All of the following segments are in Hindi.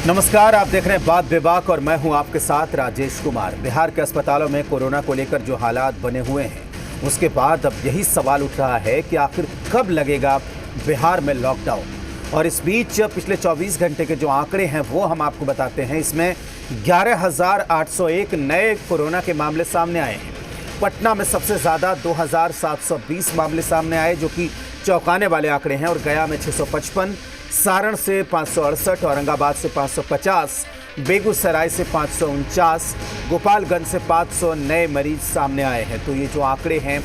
नमस्कार, आप देख रहे हैं बात बेबाक और मैं हूं आपके साथ राजेश कुमार। बिहार के अस्पतालों में कोरोना को लेकर जो हालात बने हुए हैं उसके बाद अब यही सवाल उठ रहा है कि आखिर कब लगेगा बिहार में लॉकडाउन। और इस बीच पिछले 24 घंटे के जो आंकड़े हैं वो हम आपको बताते हैं। इसमें 11,801 नए कोरोना के मामले सामने आए हैं। पटना में सबसे ज़्यादा 2,720 मामले सामने आए जो कि चौंकाने वाले आंकड़े हैं। और गया में 655, सारण से 568, औरंगाबाद से 550, बेगूसराय से 549, गोपालगंज से 500 नए मरीज सामने आए हैं। तो ये जो आंकड़े हैं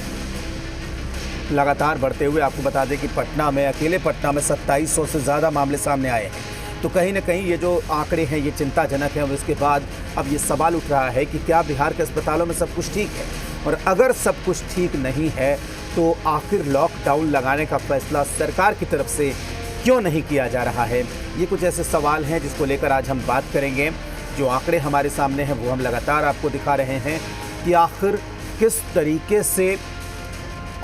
लगातार बढ़ते हुए, आपको बता दें कि पटना में, अकेले पटना में 2700 से ज़्यादा मामले सामने आए हैं। तो कहीं ना कहीं ये जो आंकड़े हैं ये चिंताजनक हैं। और इसके बाद अब ये सवाल उठ रहा है कि क्या बिहार के अस्पतालों में सब कुछ ठीक है, और अगर सब कुछ ठीक नहीं है तो आखिर लॉकडाउन लगाने का फैसला सरकार की तरफ से क्यों नहीं किया जा रहा है। ये कुछ ऐसे सवाल हैं जिसको लेकर आज हम बात करेंगे। जो आंकड़े हमारे सामने हैं वो हम लगातार आपको दिखा रहे हैं कि आखिर किस तरीके से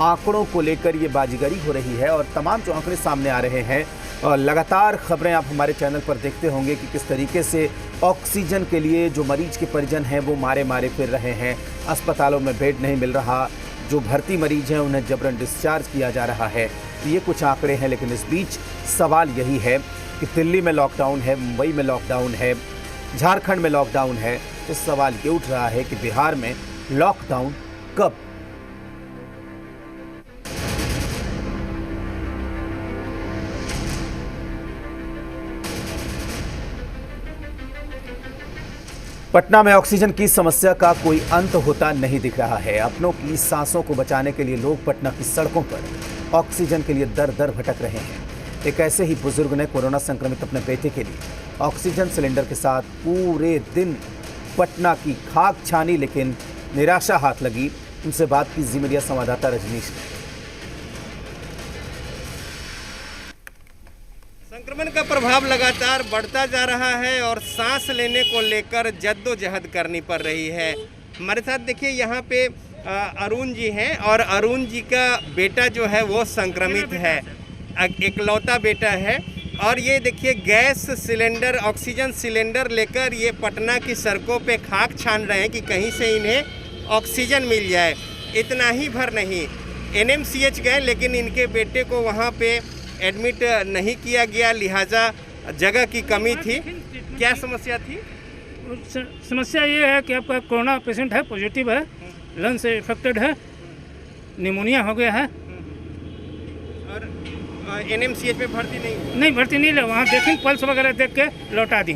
आंकड़ों को लेकर ये बाजीगरी हो रही है। और तमाम जो आंकड़े सामने आ रहे हैं और लगातार खबरें आप हमारे चैनल पर देखते होंगे कि किस तरीके से ऑक्सीजन के लिए जो मरीज के परिजन हैं वो मारे मारे फिर रहे हैं। अस्पतालों में बेड नहीं मिल रहा, जो भर्ती मरीज हैं उन्हें जबरन डिस्चार्ज किया जा रहा है। तो ये कुछ आंकड़े हैं। लेकिन इस बीच सवाल यही है कि दिल्ली में लॉकडाउन है, मुंबई में लॉकडाउन है, झारखंड में लॉकडाउन है। तो सवाल ये उठ रहा है कि बिहार में लॉकडाउन कब। पटना में ऑक्सीजन की समस्या का कोई अंत होता नहीं दिख रहा है। अपनों की सांसों को बचाने के लिए लोग पटना की सड़कों पर ऑक्सीजन के लिए दर दर भटक रहे हैं। एक ऐसे ही बुजुर्ग ने कोरोना संक्रमित अपने बेटे के लिए ऑक्सीजन सिलेंडर के साथ पूरे दिन पटना की खाक छानी, लेकिन निराशा हाथ लगी। उनसे बात की जी मीडिया संवाददाता रजनीश ने। संक्रमण का प्रभाव लगातार बढ़ता जा रहा है और सांस लेने को लेकर जद्दोजहद करनी पड़ रही है। हमारे साथ देखिए यहाँ पे अरुण जी हैं और अरुण जी का बेटा जो है वो संक्रमित है, इकलौता बेटा है। और ये देखिए गैस सिलेंडर, ऑक्सीजन सिलेंडर लेकर ये पटना की सड़कों पे खाक छान रहे हैं कि कहीं से इन्हें ऑक्सीजन मिल जाए। इतना ही भर नहीं, NMCH गए लेकिन इनके बेटे को वहाँ पे एडमिट नहीं किया गया, लिहाजा जगह की कमी थी। क्या समस्या थी? समस्या ये है कि आपका कोरोना पेशेंट है, पॉजिटिव है, लंग्स से इफेक्टेड है, निमोनिया हो गया है। और NMCH में भर्ती भर्ती नहीं ले, वहाँ देखें पल्स वगैरह देख के लौटा दी।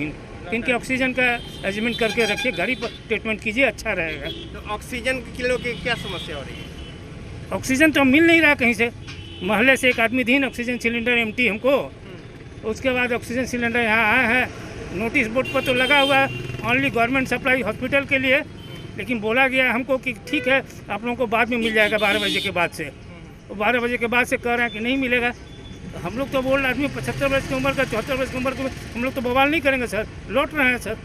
इनके ऑक्सीजन का अरेंजमेंट करके रखिए, गाड़ी पर ट्रीटमेंट कीजिए, अच्छा रहेगा। तो ऑक्सीजन किलो की क्या समस्या हो रही है? ऑक्सीजन तो मिल नहीं रहा कहीं से। महल्ले से एक आदमी दीन ऑक्सीजन सिलेंडर एम्प्टी हमको। उसके बाद ऑक्सीजन सिलेंडर यहाँ आया है, नोटिस बोर्ड पर तो लगा हुआ है ओनली गवर्नमेंट सप्लाई हॉस्पिटल के लिए, लेकिन बोला गया हमको कि ठीक है आप लोगों को बाद में मिल जाएगा 12 बजे के बाद से। तो 12 बजे के बाद से कह रहे हैं कि नहीं मिलेगा। तो हम लोग तो बोल रहे आदमी 75 वर्ष की उम्र का, 74 वर्ष की उम्र का, हम लोग तो बवाल नहीं करेंगे सर, लौट रहे हैं सर,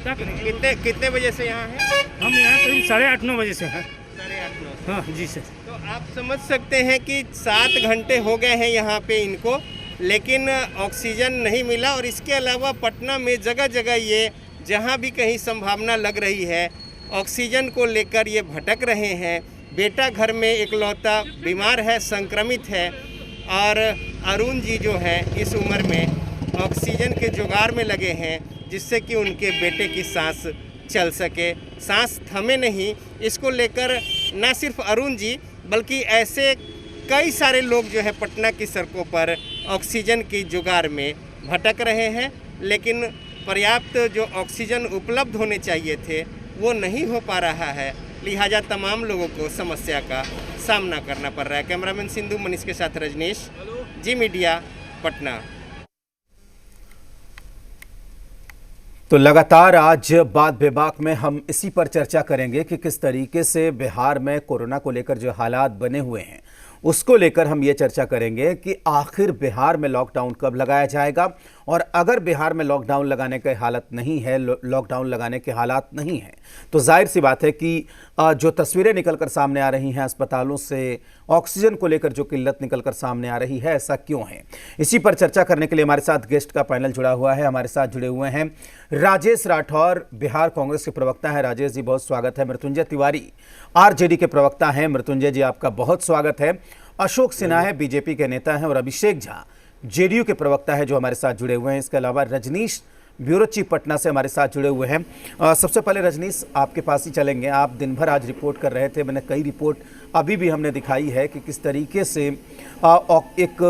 क्या करेंगे। कितने बजे से यहाँ हैं? हम यहाँ करीब 8:30-9 बजे से हैं। 8:30-9? हाँ जी सर। तो आप समझ सकते हैं कि 7 घंटे हो गए हैं यहाँ पे इनको, लेकिन ऑक्सीजन नहीं मिला। और इसके अलावा पटना में जगह जगह ये जहाँ भी कहीं संभावना लग रही है ऑक्सीजन को लेकर ये भटक रहे हैं। बेटा घर में इकलौता बीमार है, संक्रमित है, और अरुण जी जो है इस उम्र में ऑक्सीजन के जुगाड़ में लगे हैं जिससे कि उनके बेटे की सांस चल सके, सांस थमे नहीं। इसको लेकर न सिर्फ अरुण जी बल्कि ऐसे कई सारे लोग जो है पटना की सड़कों पर ऑक्सीजन की जुगाड़ में भटक रहे हैं। लेकिन पर्याप्त जो ऑक्सीजन उपलब्ध होने चाहिए थे वो नहीं हो पा रहा है, लिहाजा तमाम लोगों को समस्या का सामना करना पड़ रहा है। कैमरामैन सिंधु मनीष के साथ रजनीश, जी मीडिया, पटना। तो लगातार आज बात बेबाक में हम इसी पर चर्चा करेंगे कि किस तरीके से बिहार में कोरोना को लेकर जो हालात बने हुए हैं उसको लेकर हम ये चर्चा करेंगे कि आखिर बिहार में लॉकडाउन कब लगाया जाएगा और अगर बिहार में लॉकडाउन लगाने के हालत नहीं है, लॉकडाउन लगाने के हालात नहीं हैं, तो जाहिर सी बात है कि जो तस्वीरें निकलकर सामने आ रही हैं अस्पतालों से, ऑक्सीजन को लेकर जो किल्लत निकलकर सामने आ रही है, ऐसा क्यों है? इसी पर चर्चा करने के लिए हमारे साथ गेस्ट का पैनल जुड़ा हुआ है। हमारे साथ जुड़े हुए हैं राजेश राठौर, बिहार कांग्रेस के प्रवक्ता हैं। राजेश जी बहुत स्वागत है। मृत्युंजय तिवारी आरजेडी के प्रवक्ता हैं। मृत्युंजय जी आपका बहुत स्वागत है। अशोक सिन्हा है, बीजेपी के नेता हैं, और अभिषेक झा जेडीयू के प्रवक्ता है जो हमारे साथ जुड़े हुए हैं। इसके अलावा रजनीश ब्यूरो चीफ पटना से हमारे साथ जुड़े हुए हैं। सबसे पहले रजनीश आपके पास ही चलेंगे। आप दिन भर आज रिपोर्ट कर रहे थे, मैंने कई रिपोर्ट अभी भी हमने दिखाई है कि किस तरीके से एक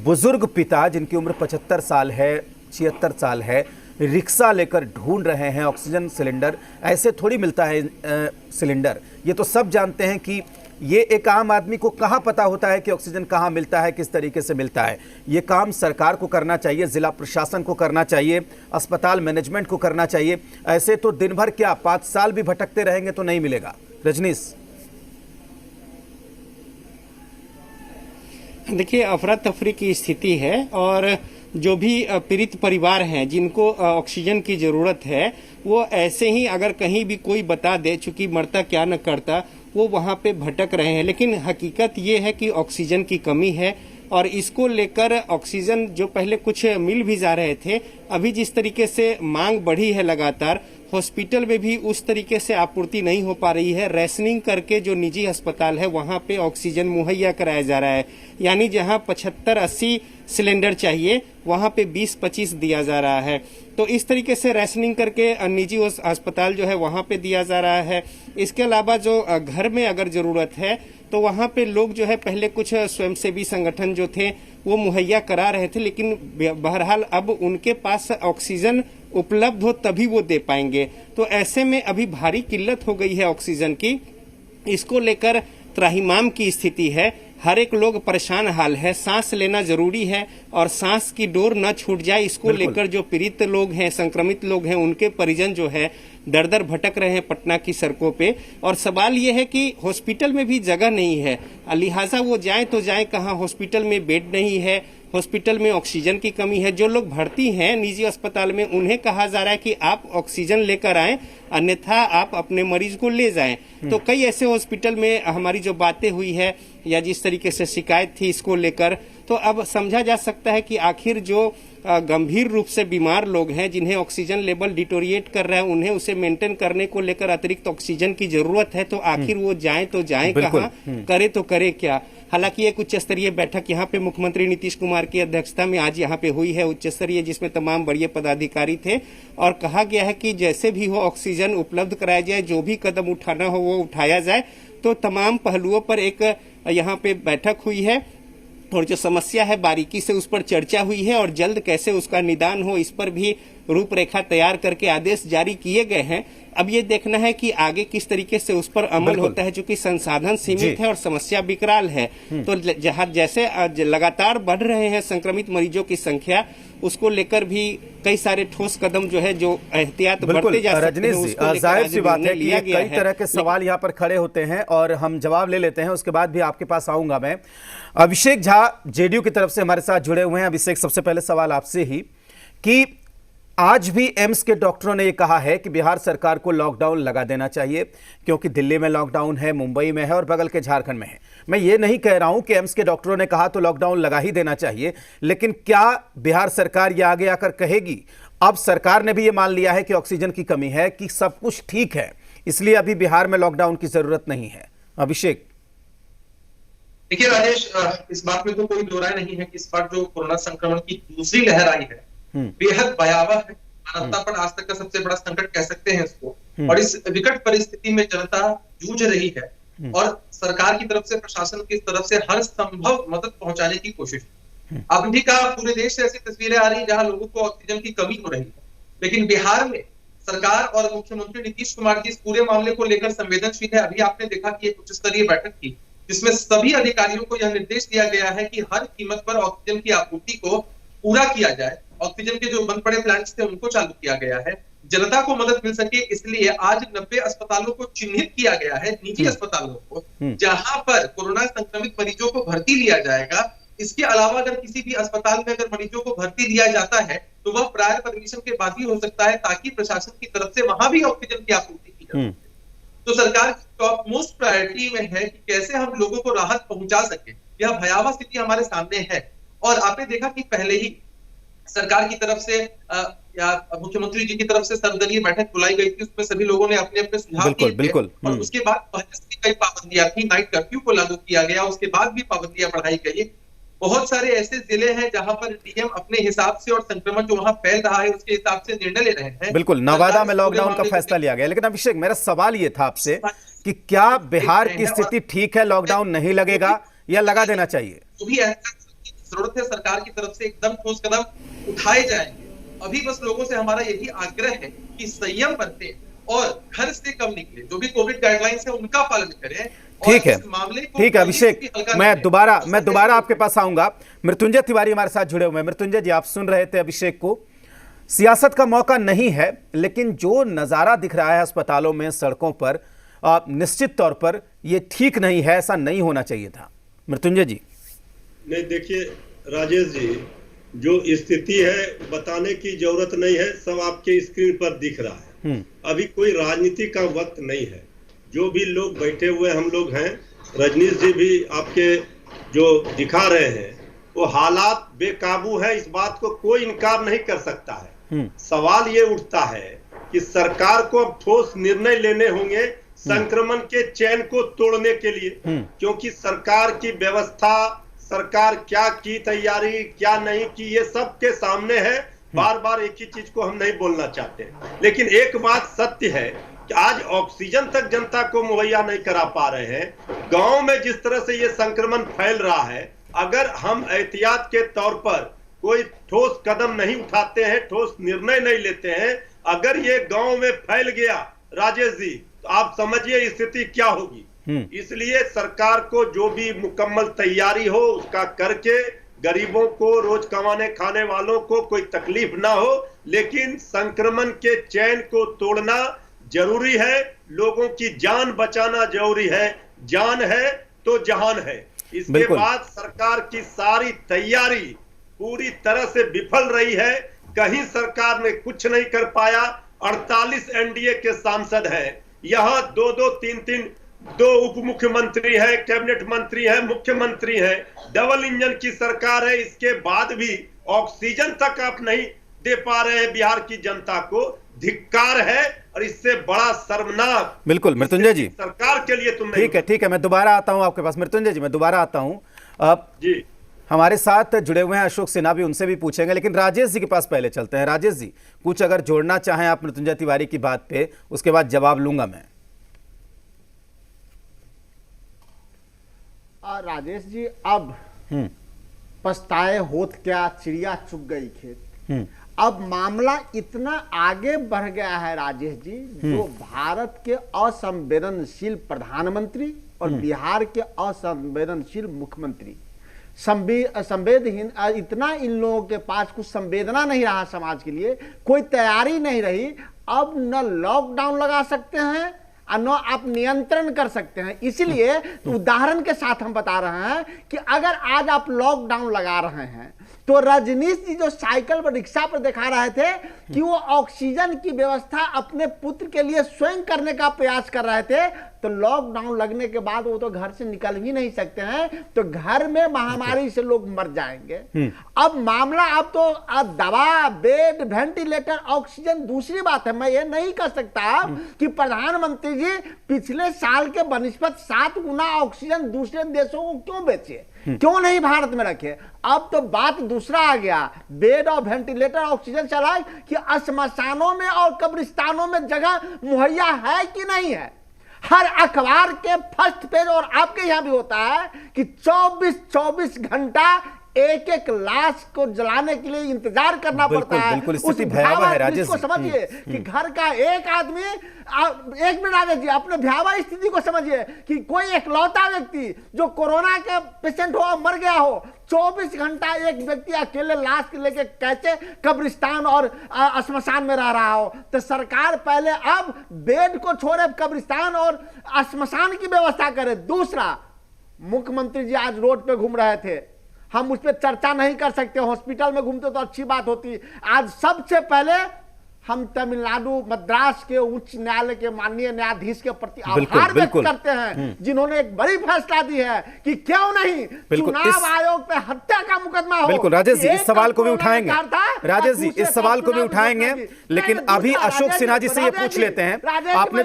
बुजुर्ग पिता जिनकी उम्र 75 साल है, 76 साल है, रिक्शा लेकर ढूंढ रहे हैं ऑक्सीजन सिलेंडर। ऐसे थोड़ी मिलता है सिलेंडर, ये तो सब जानते हैं कि ये एक आम आदमी को कहाँ पता होता है कि ऑक्सीजन कहाँ मिलता है, किस तरीके से मिलता है। ये काम सरकार को करना चाहिए, जिला प्रशासन को करना चाहिए, अस्पताल मैनेजमेंट को करना चाहिए। ऐसे तो दिन भर क्या 5 साल भी भटकते रहेंगे तो नहीं मिलेगा। रजनीश, देखिए, अफरा तफरी की स्थिति है और जो भी पीड़ित परिवार हैं जिनको ऑक्सीजन की जरूरत है, वो ऐसे ही अगर कहीं भी कोई बता दे, चूंकि मरता क्या न करता, वो वहां पे भटक रहे हैं। लेकिन हकीकत ये है कि ऑक्सीजन की कमी है और इसको लेकर ऑक्सीजन जो पहले कुछ मिल भी जा रहे थे, अभी जिस तरीके से मांग बढ़ी है लगातार, हॉस्पिटल में भी उस तरीके से आपूर्ति नहीं हो पा रही है। रैशनिंग करके जो निजी अस्पताल है वहां पे ऑक्सीजन मुहैया कराया जा रहा है, यानी जहां 75-80 सिलेंडर चाहिए वहां पे 20-25 दिया जा रहा है। तो इस तरीके से रैशनिंग करके निजी अस्पताल जो है वहां पे दिया जा रहा है। इसके अलावा जो घर में अगर जरूरत है तो वहां पे लोग जो है पहले कुछ स्वयंसेवी संगठन जो थे वो मुहैया करा रहे थे, लेकिन बहरहाल अब उनके पास ऑक्सीजन उपलब्ध हो तभी वो दे पाएंगे। तो ऐसे में अभी भारी किल्लत हो गई है ऑक्सीजन की। इसको लेकर त्राहिमाम की स्थिति है, हर एक लोग परेशान हाल है। सांस लेना जरूरी है और सांस की डोर न छूट जाए, इसको लेकर जो पीड़ित लोग हैं, संक्रमित लोग हैं, उनके परिजन जो है दर दर भटक रहे हैं पटना की सड़कों पे। और सवाल ये है कि हॉस्पिटल में भी जगह नहीं है, लिहाजा वो जाए तो जाए कहाँ, हॉस्पिटल में बेड नहीं है, हॉस्पिटल में ऑक्सीजन की कमी है। जो लोग भर्ती हैं निजी अस्पताल में उन्हें कहा जा रहा है कि आप ऑक्सीजन लेकर आएं, अन्यथा आप अपने मरीज को ले जाएं। तो कई ऐसे हॉस्पिटल में हमारी जो बातें हुई है या जिस तरीके से शिकायत थी इसको लेकर, तो अब समझा जा सकता है कि आखिर जो गंभीर रूप से बीमार लोग हैं जिन्हें ऑक्सीजन लेवल डिटोरिएट कर रहा है, उन्हें उसे मेंटेन करने को लेकर अतिरिक्त ऑक्सीजन की जरूरत है, तो आखिर वो जाएं तो जाएं कहाँ, करे तो करे क्या। हालांकि एक उच्च स्तरीय बैठक यहाँ पे मुख्यमंत्री नीतीश कुमार की अध्यक्षता में आज यहाँ पे हुई है उच्च स्तरीय, जिसमें तमाम बड़े पदाधिकारी थे और कहा गया है कि जैसे भी हो ऑक्सीजन उपलब्ध कराया जाए, जो भी कदम उठाना हो वो उठाया जाए। तो तमाम पहलुओं पर एक यहाँ पे बैठक हुई है और जो समस्या है बारीकी से उस पर चर्चा हुई है और जल्द कैसे उसका निदान हो इस पर भी रूपरेखा तैयार करके आदेश जारी किए गए हैं। अब ये देखना है कि आगे किस तरीके से उस पर अमल होता है, चूंकि संसाधन सीमित है और समस्या विकराल है। तो जहाँ जैसे लगातार बढ़ रहे हैं संक्रमित मरीजों की संख्या, उसको लेकर भी कई सारे ठोस कदम जो है, जो एहतियात बढ़ते जा सकते हैं। जाहिर सी बात है कि कई तरह के सवाल यहाँ पर खड़े होते हैं और हम जवाब ले लेते हैं, उसके बाद भी आपके पास आऊंगा मैं। अभिषेक झा जेडीयू की तरफ से हमारे साथ जुड़े हुए हैं। अभिषेक, सबसे पहले सवाल आपसे ही कि आज भी एम्स के डॉक्टरों ने यह कहा है कि बिहार सरकार को लॉकडाउन लगा देना चाहिए, क्योंकि दिल्ली में लॉकडाउन है, मुंबई में है और बगल के झारखंड में है। मैं ये नहीं कह रहा हूं कि एम्स के डॉक्टरों ने कहा तो लॉकडाउन लगा ही देना चाहिए, लेकिन क्या बिहार सरकार ये आगे आकर कहेगी? अब सरकार ने भी ये मान लिया है कि ऑक्सीजन की कमी है, कि सब कुछ ठीक है, इसलिए अभी बिहार में लॉकडाउन की जरूरत नहीं है। अभिषेक, देखिए राजेश, इस बात में तो कोई दो राय नहीं है कि इस बार जो कोरोना संक्रमण की दूसरी लहर आई है बेहद भयावह है। मानवता पर आज तक का सबसे बड़ा संकट कह सकते हैं इसको। और इस विकट परिस्थिति में जनता जूझ रही है और सरकार की तरफ से, प्रशासन की तरफ से हर संभव मदद पहुंचाने की कोशिश। अभी का पूरे देश से ऐसी तस्वीरें आ रही है जहां लोगों को ऑक्सीजन की कमी हो रही है, लेकिन बिहार में सरकार और मुख्यमंत्री नीतीश कुमार जी इस पूरे मामले को लेकर संवेदनशील है। अभी आपने देखा कि एक उच्च स्तरीय बैठक की जिसमें सभी अधिकारियों को यह निर्देश दिया गया है कि हर कीमत पर ऑक्सीजन की आपूर्ति को पूरा किया जाए। ऑक्सीजन के जो बंद पड़े प्लांट्स थे उनको चालू किया गया है, जनता को मदद मिल सके इसलिए आज 90 अस्पतालों को चिन्हित किया गया है, निजी अस्पतालों को, जहां पर कोरोना संक्रमित मरीजों को भर्ती लिया जाएगा इसके अलावा अगर किसी भी अस्पताल में अगर मरीजों को भर्ती दिया जाता है तो वह प्रायर परमिशन के बाद ही हो सकता है, ताकि प्रशासन की तरफ से वहां भी ऑक्सीजन की आपूर्ति की जाए। तो सरकार की टॉप मोस्ट प्रायोरिटी में है कि कैसे हम लोगों को राहत पहुंचा सके। यह भयावह स्थिति हमारे सामने है और आपने देखा कि पहले ही सरकार की तरफ से या मुख्यमंत्री जी की तरफ से सर्वदलीय बैठक बुलाई गई थी, उसमें सभी लोगों ने अपने अपने सुझाव दिए थे और उसके बाद कई पाबंदियां थी, नाइट कर्फ्यू को लागू किया गया, उसके बाद भी पाबंदियां बढ़ाई गई। बहुत सारे ऐसे जिले हैं जहां पर डीएम अपने हिसाब से और संक्रमण जो वहां फैल रहा है उसके हिसाब से निर्णय ले रहे हैं। बिल्कुल, नवादा में लॉकडाउन का फैसला लिया गया। लेकिन अभिषेक, मेरा सवाल ये था आपसे कि क्या बिहार की स्थिति ठीक है, लॉकडाउन नहीं लगेगा या लगा देना चाहिए? जो भी जरूरत है सरकार की तरफ से एकदम ठोस कदम उठाए जाएंगे। अभी बस लोगों से हमारा यही आग्रह है कि संयम बरतें और घर से कम निकले, जो भी कोविड गाइडलाइंस है उनका पालन करें। ठीक है, ठीक है अभिषेक, मैं दोबारा आपके पास आऊंगा। मृत्युंजय तिवारी हमारे साथ जुड़े हुए हैं। मृत्युंजय जी, आप सुन रहे थे अभिषेक को। सियासत का मौका नहीं है, लेकिन जो नजारा दिख रहा है अस्पतालों में, सड़कों पर, निश्चित तौर पर ये ठीक नहीं है, ऐसा नहीं होना चाहिए था। मृत्युंजय जी। नहीं, देखिए राजेश जी, जो स्थिति है बताने की जरूरत नहीं है, सब आपके स्क्रीन पर दिख रहा है। अभी कोई राजनीति का वक्त नहीं है। जो भी लोग बैठे हुए हम लोग हैं, रजनीश जी भी आपके जो दिखा रहे हैं, वो हालात बेकाबू है, इस बात को कोई इनकार नहीं कर सकता है। सवाल ये उठता है कि सरकार को अब ठोस निर्णय लेने होंगे संक्रमण के चैन को तोड़ने के लिए, क्योंकि सरकार की व्यवस्था, सरकार क्या की तैयारी क्या नहीं की, ये सबके सामने है। बार बार एक ही चीज को हम नहीं बोलना चाहते, लेकिन एक बात सत्य है कि आज ऑक्सीजन तक जनता को मुहैया नहीं करा पा रहे हैं। गांव में जिस तरह से ये संक्रमण फैल रहा है, अगर हम एहतियात के तौर पर कोई ठोस कदम नहीं उठाते हैं, ठोस निर्णय नहीं लेते हैं, अगर ये गांव में फैल गया राजेश जी, तो आप समझिए स्थिति क्या होगी। इसलिए सरकार को जो भी मुकम्मल तैयारी हो उसका करके गरीबों को, रोज कमाने खाने वालों को कोई तकलीफ ना हो, लेकिन संक्रमण के चैन को तोड़ना जरूरी है। लोगों की जान बचाना जरूरी है। जान है तो जहान है। इसके बाद सरकार की सारी तैयारी पूरी तरह से विफल रही है। कहीं सरकार ने कुछ नहीं कर पाया। 48 एनडीए के सांसद हैं, यहाँ 2-2, 3-3 2 उप मुख्यमंत्री है, कैबिनेट मंत्री है, मुख्यमंत्री है, डबल इंजन की सरकार है। इसके बाद भी ऑक्सीजन तक आप नहीं दे पा रहे हैं बिहार की जनता को। धिक्कार है और इससे बड़ा शर्मनाक। बिल्कुल मृत्युंजय जी, सरकार के लिए तुम ठीक है, मैं दोबारा आता हूं आपके पास। मृत्युंजय जी, मैं दोबारा आता हूं। जी, हमारे साथ जुड़े हुए हैं अशोक सिन्हा भी, उनसे भी पूछेंगे, लेकिन राजेश जी के पास पहले चलते हैं। राजेश जी, कुछ अगर जोड़ना चाहें आप मृत्युंजय तिवारी की बात पे, उसके बाद जवाब लूंगा मैं। राजेश जी, अब पछताए होत क्या, चिड़िया चुग गई खेत। अब मामला इतना आगे बढ़ गया है राजेश जी, जो भारत के असंवेदनशील प्रधानमंत्री और बिहार के असंवेदनशील मुख्यमंत्री, संवेदहीन, इतना इन लोगों के पास कुछ संवेदना नहीं रहा समाज के लिए, कोई तैयारी नहीं रही। अब न लॉकडाउन लगा सकते हैं और न आप नियंत्रण कर सकते हैं। इसलिए उदाहरण के साथ हम बता रहे हैं कि अगर आज आप लॉकडाउन लगा रहे हैं तो रजनीश जी जो साइकिल पर, रिक्शा पर दिखा रहे थे कि वो ऑक्सीजन की व्यवस्था अपने पुत्र के लिए स्वयं करने का प्रयास कर रहे थे, तो लॉकडाउन लगने के बाद वो तो घर से निकल ही नहीं सकते हैं, तो घर में महामारी से लोग मर जाएंगे। अब मामला, अब तो दवा, बेड, वेंटिलेटर, ऑक्सीजन, दूसरी बात है, मैं ये नहीं कह सकता कि प्रधानमंत्री जी पिछले साल के बनिस्बत 7 गुना ऑक्सीजन दूसरे देशों को क्यों बेचे, क्यों नहीं भारत में रखे। अब तो बात दूसरा आ गया, बेड और वेंटिलेटर, ऑक्सीजन चला कि श्मशानों में और कब्रिस्तानों में जगह मुहैया है कि नहीं है। हर अखबार के फर्स्ट पेज और आपके यहां भी होता है कि 24 घंटा एक लाश को जलाने के लिए इंतजार करना पड़ता है। स्थिति भयावह है राजेश जी, समझिए कि घर का एक आदमी, एक मिनट राजेश जी, अपने भयावह स्थिति को समझिए कि कोई एकलौता व्यक्ति जो कोरोना के पेशेंट हो, मर गया हो, 24 घंटा एक व्यक्ति अकेले लाश के लेके कैसे कब्रिस्तान और श्मशान में रह रहा हो। तो सरकार पहले अब बेड को छोड़े कब्रिस्तान और श्मशान की व्यवस्था करे। दूसरा, मुख्यमंत्री जी आज रोड पे घूम रहे थे, हम उस पर चर्चा नहीं कर सकते, हॉस्पिटल में घूमते तो अच्छी बात होती। आज सबसे पहले हम तमिलनाडु मद्रास के उच्च न्यायालय के माननीय न्यायाधीश के प्रति आभार व्यक्त करते हैं, जिन्होंने एक बड़ी फैसला दी है कि क्यों नहीं चुनाव आयोग पे हत्या का मुकदमा हो। बिल्कुल राजेश जी, इस सवाल को भी उठाएंगे, राजेश जी इस सवाल को भी उठाएंगे, लेकिन अभी अशोक सिन्हा जी से ये पूछ लेते हैं। आपने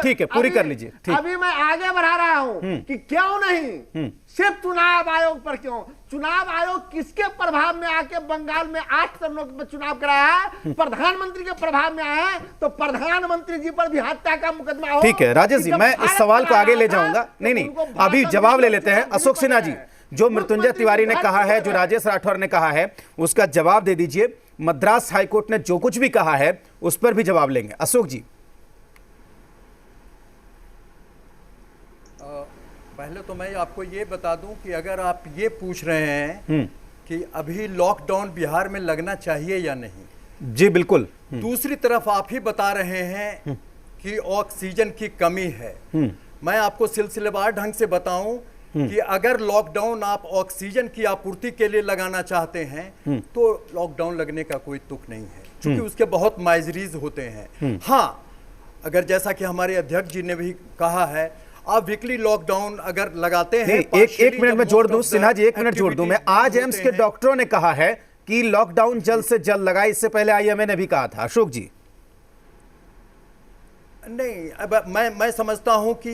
ठीक है, पूरी कर लीजिए। अभी मैं आगे बढ़ा रहा हूं कि क्यों नहीं सिर्फ चुनाव आयोग पर, क्यों चुनाव आयोग किसके प्रभाव में आके बंगाल में 8 चरणों में चुनाव कराया है, प्रधानमंत्री के प्रभाव में आया है, तो प्रधानमंत्री जी पर भी हत्या का मुकदमा हो। ठीक है राजेश जी, मैं इस सवाल को आगे ले जाऊंगा। नहीं, अभी जवाब ले लेते हैं। अशोक सिन्हा जी, जो मृत्युंजय तिवारी ने कहा है, जो राजेश राठौर ने कहा है, उसका जवाब दे दीजिए। मद्रास हाईकोर्ट ने जो कुछ भी कहा है उस पर भी जवाब लेंगे। अशोक जी, पहले तो मैं आपको ये बता दूं कि अगर आप ये पूछ रहे हैं कि अभी लॉकडाउन बिहार में लगना चाहिए या नहीं, जी बिल्कुल। दूसरी तरफ आप ही बता रहे हैं कि ऑक्सीजन की कमी है। मैं आपको सिलसिलेवार ढंग से बताऊं कि अगर लॉकडाउन आप ऑक्सीजन की आपूर्ति के लिए लगाना चाहते हैं तो लॉकडाउन लगने का कोई तुक नहीं है, क्योंकि उसके बहुत माइजरीज होते हैं। हाँ, अगर जैसा कि हमारे अध्यक्ष जी ने भी कहा है, आप वीकली लॉकडाउन अगर लगाते हैं, एक मिनट में जोड़ दूं सिन्हा जी, 1 मिनट जोड़ दूं मैं। आज एम्स के डॉक्टरों ने कहा है कि लॉकडाउन जल्द से जल्द लगाए, इससे पहले आईएमए ने भी कहा था। अशोक जी, नहीं, अब मैं समझता हूं कि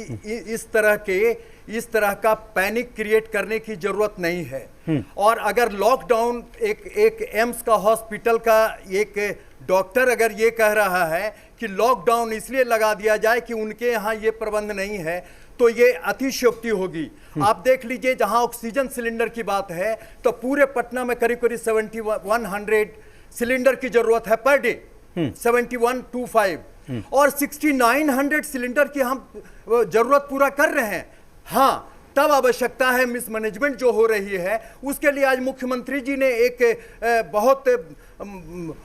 इस तरह का पैनिक क्रिएट करने की जरूरत नहीं है। और अगर लॉकडाउन एक एम्स का हॉस्पिटल का एक डॉक्टर अगर ये कह रहा है कि लॉकडाउन इसलिए लगा दिया जाए कि उनके यहाँ ये प्रबंध नहीं है, तो ये अतिशयोक्ति होगी। आप देख लीजिए, जहां ऑक्सीजन सिलेंडर की बात है तो पूरे पटना में करीब करीब 7100 सिलेंडर की जरूरत है पर डे, 7125, और 6900 सिलेंडर की हम जरूरत पूरा कर रहे हैं। हाँ, तब आवश्यकता है मिसमैनेजमेंट जो हो रही है, उसके लिए आज मुख्यमंत्री जी ने एक बहुत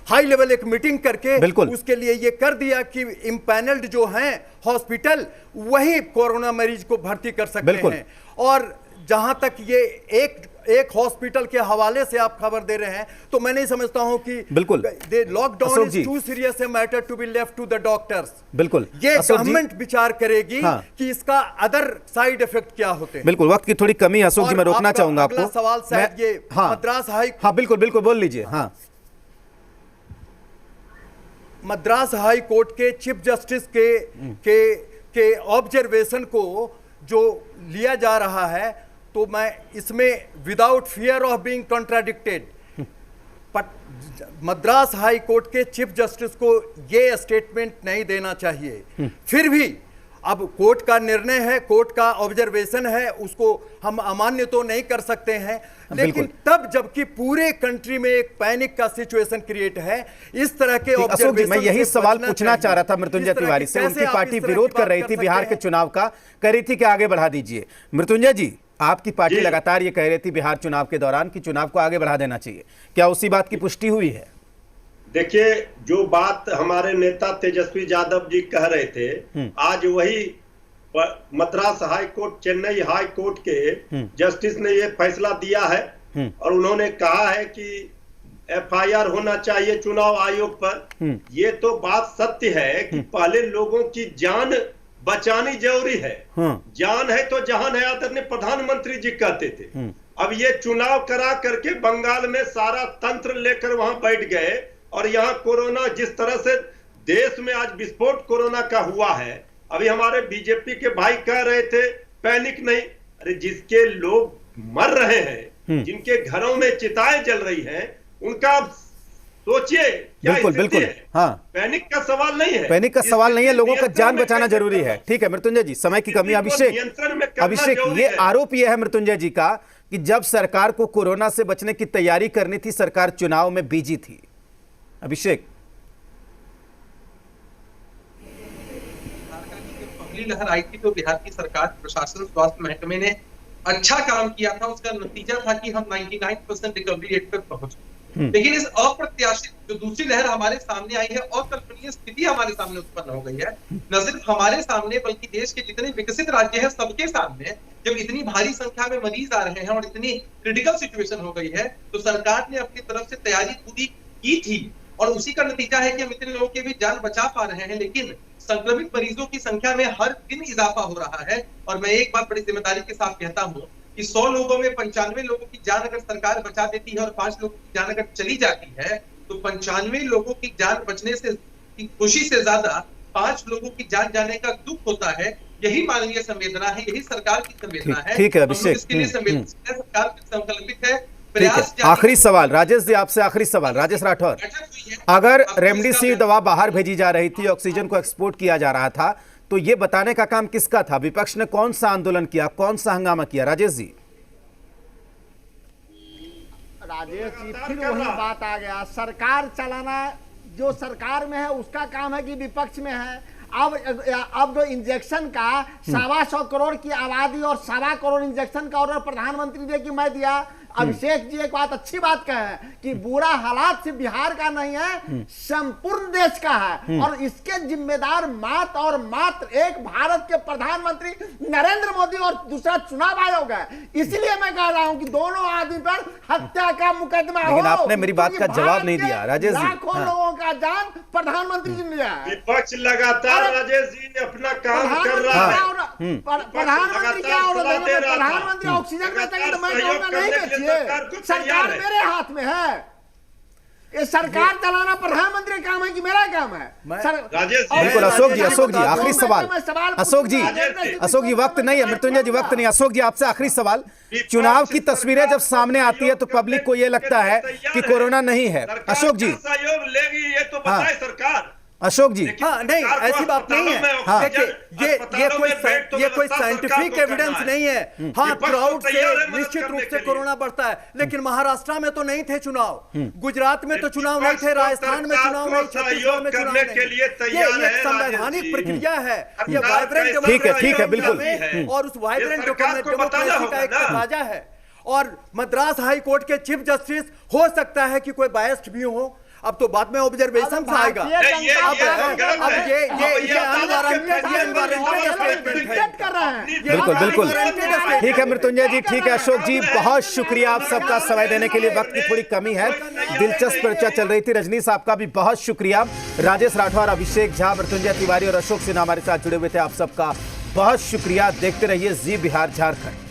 हाई लेवल एक मीटिंग करके उसके लिए ये कर दिया कि इम्पैनल्ड जो हैं हॉस्पिटल वही कोरोना मरीज को भर्ती कर सकते हैं। और जहां तक ये एक हॉस्पिटल के हवाले से आप खबर दे रहे हैं, तो मैं नहीं समझता हूं कि बिल्कुल lockdown is too serious a matter to be left to the doctors. बिल्कुल, ये गवर्नमेंट विचार करेगी कि इसका अदर साइड इफेक्ट क्या होते हैं। बिल्कुल, वक्त की थोड़ी कमी। अशोक जी, मैं रोकना चाहूंगा आपको। सवाल शायद ये मद्रास हाई, हाँ बिल्कुल बोल लीजिए। हाँ, मद्रास हाई कोर्ट के चीफ जस्टिस के ऑब्जर्वेशन को जो लिया जा रहा है, तो मैं इसमें without fear of being contradicted, Madras high court के चीफ जस्टिस को ये स्टेटमेंट नहीं देना चाहिए। फिर भी अब कोर्ट का निर्णय है, कोर्ट का ऑब्जर्वेशन है, उसको हम अमान्य तो नहीं कर सकते हैं, लेकिन तब जबकि पूरे कंट्री में एक पैनिक का सिचुएशन क्रिएट है, इस तरह के ऑब्जर्वेशन। मैं यही सवाल पूछना चाह रहा था मृत्युंजय तिवारी से। उनकी पार्टी विरोध कर रही थी बिहार के चुनाव का, कह रही थी कि आगे बढ़ा दीजिए। मृत्युंजय जी, आपकी पार्टी लगातार ये कह रही थी बिहार चुनाव के दौरान कि चुनाव को आगे बढ़ा देना चाहिए, क्या उसी बात की पुष्टि हुई है? देखिए, जो बात हमारे नेता तेजस्वी यादव जी कह रहे थे, आज वही Madras high court, Chennai high court के जस्टिस ने ये फैसला दिया है, और उन्होंने कहा है कि एफआईआर होना चाहिए चुनाव आयोग पर। ये तो बात सत्य है कि पहले लोगों की जान बचानी जरूरी है। जान है तो जहान है, आदरणीय प्रधानमंत्री जी कहते थे। अब ये चुनाव करा करके बंगाल में सारा तंत्र लेकर वहां बैठ गए, और यहाँ कोरोना जिस तरह से देश में आज विस्फोट कोरोना का हुआ है, अभी हमारे बीजेपी के भाई कह रहे थे पैनिक नहीं। अरे जिसके लोग मर रहे हैं, जिनके घरों में चिताएं जल रही हैं, उनका सोचिए क्या स्थिति है। हाँ, पैनिक का सवाल नहीं है, पैनिक का सवाल नहीं है, लोगों का जान बचाना जरूरी है। ठीक है मृत्युंजय जी, समय की कमी। अभिषेक, ये आरोप ये है मृत्युंजय जी का कि जब सरकार को कोरोना से बचने की तैयारी करनी थी, सरकार चुनाव में बिजी थी। अभिषेक, पहली लहर आई थी तो बिहार की सरकार, प्रशासन, स्वास्थ्य महकमे ने अच्छा काम किया था। उसका नतीजा था कि हम 99% रिकवरी रेट पर पहुंचे। लेकिन इस अप्रत्याशित जो दूसरी लहर हमारे सामने आई है, अकल्पनीय स्थिति हमारे सामने उत्पन्न हो गई है, न सिर्फ हमारे सामने बल्कि देश के जितने विकसित राज्य हैं सबके सामने, जब इतनी भारी संख्या में मरीज आ रहे हैं और इतनी क्रिटिकल सिचुएशन हो गई है, तो सरकार ने अपनी तरफ से तैयारी पूरी की थी और उसी का नतीजा है कि हम इतने लोगों की भी जान बचा पा रहे हैं। लेकिन संक्रमित मरीजों की संख्या में हर दिन इजाफा हो रहा है और मैं एक बात बड़ी जिम्मेदारी के साथ कहता हूं कि 100 लोगों में 95 लोगों की जान अगर सरकार बचा देती है और 5 लोगों की जान अगर चली जाती है, तो 95 लोगों की जान बचने से की खुशी से ज्यादा 5 लोगों की जान जाने का दुख होता है। यही मानवीय संवेदना है, यही सरकार की संवेदना है। ठीक है अभिषेक, इसके लिए संवेदनशील है, सरकार संकल्पित है। ठीक है। आखिरी सवाल राजेश जी आपसे, आखिरी सवाल राजेश राठौर, अगर रेमडेसिविर दवा बाहर भेजी जा रही थी, ऑक्सीजन को एक्सपोर्ट किया जा रहा था, तो ये बताने का काम किसका था? विपक्ष ने कौन सा आंदोलन किया, कौन सा हंगामा किया? राजेश जी फिर वही बात आ गया, सरकार चलाना जो सरकार में है उसका काम है कि विपक्ष में है। अब जो इंजेक्शन का 125 करोड़ की आबादी और 1.25 करोड़ इंजेक्शन का ऑर्डर प्रधानमंत्री ने कि मैं दिया। अभिषेक जी एक बात अच्छी बात कहे कि बुरा हालात सिर्फ बिहार का नहीं है, संपूर्ण देश का है और इसके जिम्मेदार मात्र और मात्र एक भारत के प्रधानमंत्री नरेंद्र मोदी और दूसरा चुनाव आयोग है। इसलिए मैं कह रहा हूं कि दोनों आदमी पर हत्या का मुकदमा हो। लेकिन आपने मेरी बात का जवाब नहीं दिया राजेश जी। लाखों लोगों का जान प्रधानमंत्री जी ने लिया है। विपक्ष लगातार राजेश जी अपना काम कर रहा है। प्रधानमंत्री क्या प्रधानमंत्री ऑक्सीजन बेचेंगे तो मैं कहूंगा नहीं बेचिए, सरकार मेरे हाथ में है। ये सरकार चलाना प्रधानमंत्री का काम है कि मेरा काम है? बिल्कुल। अशोक जी आखिरी सवाल। अशोक जी वक्त नहीं है, मृत्युंजय जी वक्त नहीं। अशोक जी आपसे आखिरी सवाल, चुनाव की तस्वीरें जब सामने आती है तो पब्लिक को ये लगता है कि कोरोना नहीं है। अशोक जी सहयोग लेगी ये तो बताए सरकार। अशोक जी हाँ नहीं, ऐसी बात नहीं है। हाँ। देखिए ये कोई साइंटिफिक एविडेंस नहीं है। हाँ, क्राउड से निश्चित रूप से कोरोना बढ़ता है, लेकिन महाराष्ट्र में तो नहीं थे चुनाव, गुजरात में तो चुनाव नहीं थे, राजस्थान में चुनाव नहीं, छत्तीसगढ़ में चुनाव नहीं। ये एक संवैधानिक प्रक्रिया है, ये वाइब्रेंट ठीक है बिल्कुल। और उस वाइब्रेंट डेमोक्रेसी का एक तकाजा है। और मद्रास हाई कोर्ट के चीफ जस्टिस हो सकता है कि कोई बायस्ड भी हो, अब तो बाद में ऑब्जर्वेशन से आएगा। अब बिल्कुल ठीक है मृत्युंजय जी, ठीक है। अशोक जी बहुत शुक्रिया आप सबका समय देने के लिए, वक्त की थोड़ी कमी है, दिलचस्प चर्चा चल रही थी। रजनीश आपका भी बहुत शुक्रिया। राजेश राठौर, अभिषेक झा, मृत्युंजय तिवारी और अशोक सिन्हा हमारे साथ जुड़े हुए थे, आप सबका बहुत शुक्रिया। देखते रहिए जी बिहार झारखंड।